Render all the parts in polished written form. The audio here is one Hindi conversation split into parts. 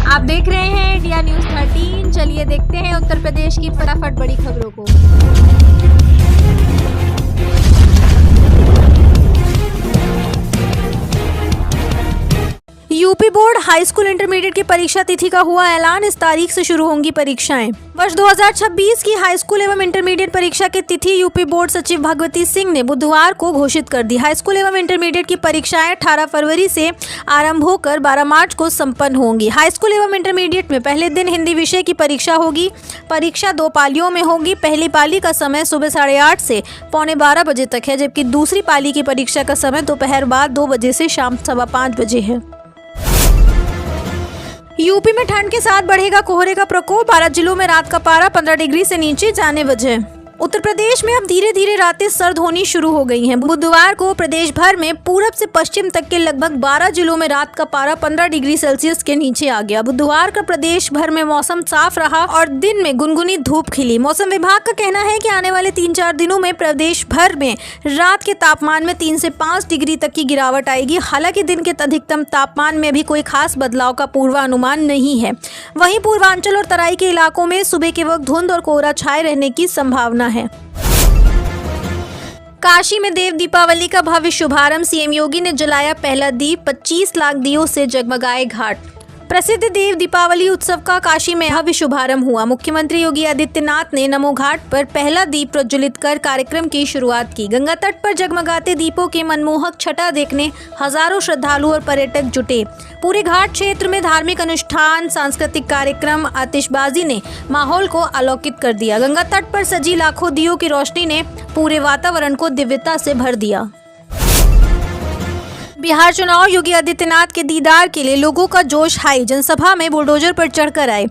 आप देख रहे हैं इंडिया न्यूज़ 13। चलिए देखते हैं उत्तर प्रदेश की फटाफट बड़ी खबरों को। UP board high school intermediate की परीक्षा तिथि का हुआ ऐलान। इस तारीख से शुरू होंगी परीक्षाएं। वर्ष 2026 की हाई स्कूल एवं इंटरमीडिएट परीक्षा की तिथि यूपी बोर्ड सचिव भगवती सिंह ने बुधवार को घोषित कर दी। हाई स्कूल एवं इंटरमीडिएट की परीक्षाएं 18 फरवरी से आरंभ होकर 12 मार्च को संपन्न होंगी। हाई स्कूल एवं इंटरमीडिएट में पहले दिन हिंदी विषय की परीक्षा होगी। परीक्षा 2 पालियों में होगी। पहली पाली का समय सुबह 8:30 से पौने 12 बजे तक है, जबकि दूसरी पाली की परीक्षा का समय दोपहर बाद 2 बजे से शाम 5:15 बजे है। यूपी में ठंड के साथ बढ़ेगा कोहरे का प्रकोप। 12 जिलों में रात का पारा 15 डिग्री से नीचे जाने वजह। उत्तर प्रदेश में अब धीरे धीरे रातें सर्द होनी शुरू हो गई हैं। बुधवार को प्रदेश भर में पूरब से पश्चिम तक के लगभग 12 जिलों में रात का पारा 15 डिग्री सेल्सियस के नीचे आ गया। बुधवार का प्रदेश भर में मौसम साफ रहा और दिन में गुनगुनी धूप खिली। मौसम विभाग का कहना है कि आने वाले 3-4 दिनों में प्रदेश भर में रात के तापमान में 3 से 5 डिग्री तक की गिरावट आएगी। हालांकि दिन के अधिकतम तापमान में भी कोई खास बदलाव का पूर्वानुमान नहीं है। वहीं पूर्वांचल और तराई के इलाकों में सुबह के वक्त धुंध और कोहरा छाए रहने की संभावना है। काशी में देव दीपावली का भव्य शुभारंभ। सीएम योगी ने जलाया पहला दीप। 25 लाख दियों से जगमगाए घाट। प्रसिद्ध देव दीपावली उत्सव का काशी में भव्य शुभारंभ हुआ। मुख्यमंत्री योगी आदित्यनाथ ने नमो घाट पर पहला दीप प्रज्वलित कर कार्यक्रम की शुरुआत की। गंगा तट पर जगमगाते दीपों के मनमोहक छटा देखने हजारों श्रद्धालु और पर्यटक जुटे। पूरे घाट क्षेत्र में धार्मिक अनुष्ठान, सांस्कृतिक कार्यक्रम, आतिशबाजी ने माहौल को अलौकिक कर दिया। गंगा तट पर सजी लाखों दियों की रोशनी ने पूरे वातावरण को दिव्यता से भर दिया। बिहार चुनाव। योगी आदित्यनाथ के दीदार के लिए लोगों का जोश हाई। जनसभा में बुलडोजर पर चढ़कर आए।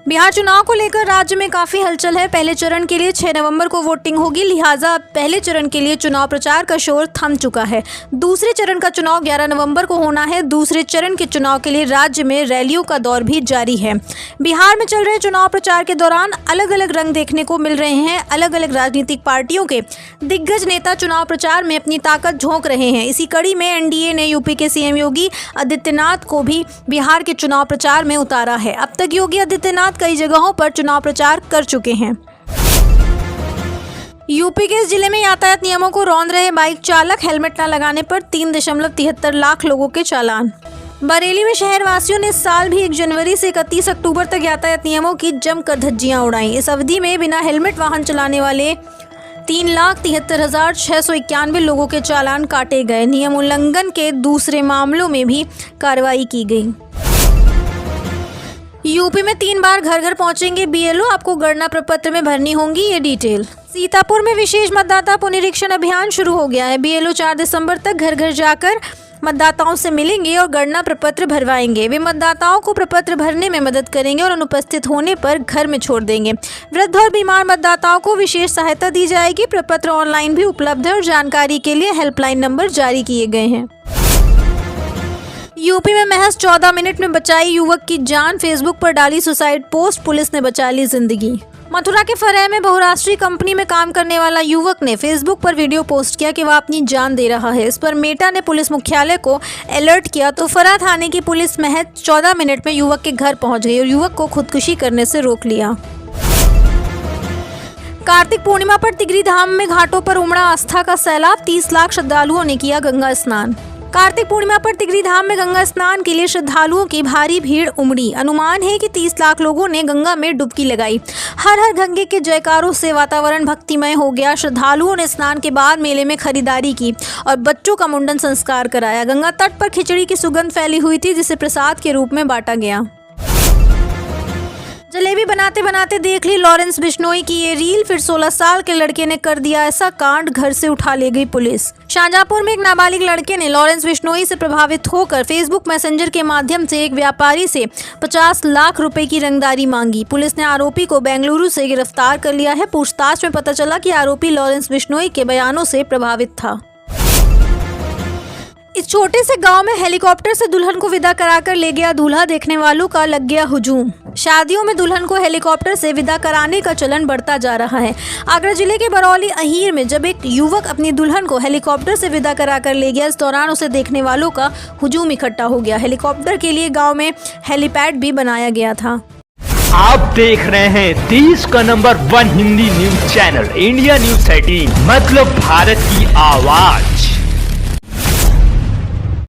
बिहार चुनाव को लेकर राज्य में काफी हलचल है। पहले चरण के लिए 6 नवंबर को वोटिंग होगी, लिहाजा पहले चरण के लिए चुनाव प्रचार का शोर थम चुका है। दूसरे चरण का चुनाव 11 नवंबर को होना है। दूसरे चरण के चुनाव के लिए राज्य में रैलियों का दौर भी जारी है। बिहार में चल रहे चुनाव प्रचार के दौरान अलग अलग रंग देखने को मिल रहे हैं। अलग अलग राजनीतिक पार्टियों के दिग्गज नेता चुनाव प्रचार में अपनी ताकत झोंक रहे हैं। इसी कड़ी में एनडीए ने यूपी के सीएम योगी आदित्यनाथ को भी बिहार के चुनाव प्रचार में उतारा है। अब तक योगी आदित्यनाथ कई जगहों पर चुनाव प्रचार कर चुके हैं। यूपी के इस जिले में यातायात नियमों को रौंद रहे बाइक चालक। हेलमेट न लगाने पर 3.73 लाख लोगों के चालान। बरेली में शहरवासियों ने इस साल भी 1 जनवरी से 31 अक्टूबर तक यातायात नियमों की जमकर धज्जियां उड़ाई। इस अवधि में बिना हेलमेट वाहन चलाने वाले 3,73,691 लोगों के चालान काटे गए। नियम उल्लंघन के दूसरे मामलों में भी कार्रवाई की गई। यूपी में 3 बार घर घर पहुंचेंगे बीएलओ। आपको गणना प्रपत्र में भरनी होंगी ये डिटेल। सीतापुर में विशेष मतदाता पुनरीक्षण अभियान शुरू हो गया है। बीएलओ 4 दिसंबर तक घर घर जाकर मतदाताओं से मिलेंगे और गणना प्रपत्र भरवाएंगे। वे मतदाताओं को प्रपत्र भरने में मदद करेंगे और अनुपस्थित होने पर घर में छोड़ देंगे। वृद्ध और बीमार मतदाताओं को विशेष सहायता दी जाएगी। प्रपत्र ऑनलाइन भी उपलब्ध है और जानकारी के लिए हेल्पलाइन नंबर जारी किए गए हैं। यूपी में महज 14 मिनट में बचाई युवक की जान। फेसबुक पर डाली सुसाइड पोस्ट, पुलिस ने बचा ली जिंदगी। मथुरा के फरह में बहुराष्ट्रीय कंपनी में काम करने वाला युवक ने फेसबुक पर वीडियो पोस्ट किया कि वह अपनी जान दे रहा है। इस पर मेटा ने पुलिस मुख्यालय को अलर्ट किया तो फरह थाने की पुलिस महज 14 मिनट में युवक के घर पहुंच गई और युवक को खुदकुशी करने से रोक लिया। कार्तिक पूर्णिमा पर तिगरी धाम में घाटों पर उमड़ा आस्था का सैलाब। 30 लाख श्रद्धालुओं ने किया गंगा स्नान। कार्तिक पूर्णिमा पर तिगरी धाम में गंगा स्नान के लिए श्रद्धालुओं की भारी भीड़ उमड़ी। अनुमान है कि 30 लाख लोगों ने गंगा में डुबकी लगाई। हर हर गंगे के जयकारों से वातावरण भक्तिमय हो गया। श्रद्धालुओं ने स्नान के बाद मेले में खरीदारी की और बच्चों का मुंडन संस्कार कराया। गंगा तट पर खिचड़ी की सुगंध फैली हुई थी, जिसे प्रसाद के रूप में बांटा गया। जलेबी बनाते बनाते देख ली लॉरेंस बिश्नोई की ये रील। फिर 16 साल के लड़के ने कर दिया ऐसा कांड, घर से उठा ले गई पुलिस। शाहजहांपुर में एक नाबालिग लड़के ने लॉरेंस बिश्नोई से प्रभावित होकर फेसबुक मैसेंजर के माध्यम से एक व्यापारी से 50 लाख रुपए की रंगदारी मांगी। पुलिस ने आरोपी को बेंगलुरु से गिरफ्तार कर लिया है। पूछताछ में पता चला कि आरोपी लॉरेंस बिश्नोई के बयानों से प्रभावित था। इस छोटे से गांव में हेलीकॉप्टर से दुल्हन को विदा कराकर ले गया दूल्हा। देखने वालों का लग गया हुजूम। शादियों में दुल्हन को हेलीकॉप्टर से विदा कराने का चलन बढ़ता जा रहा है। आगरा जिले के बरौली अहीर में जब एक युवक अपनी दुल्हन को हेलीकॉप्टर से विदा कराकर ले गया, इस दौरान उसे देखने वालों का हुजूम इकट्ठा हो गया। हेलीकॉप्टर के लिए गांव में हेलीपैड भी बनाया गया था। आप देख रहे हैं देश का number 1 Hindi news channel India news 13, मतलब भारत की आवाज।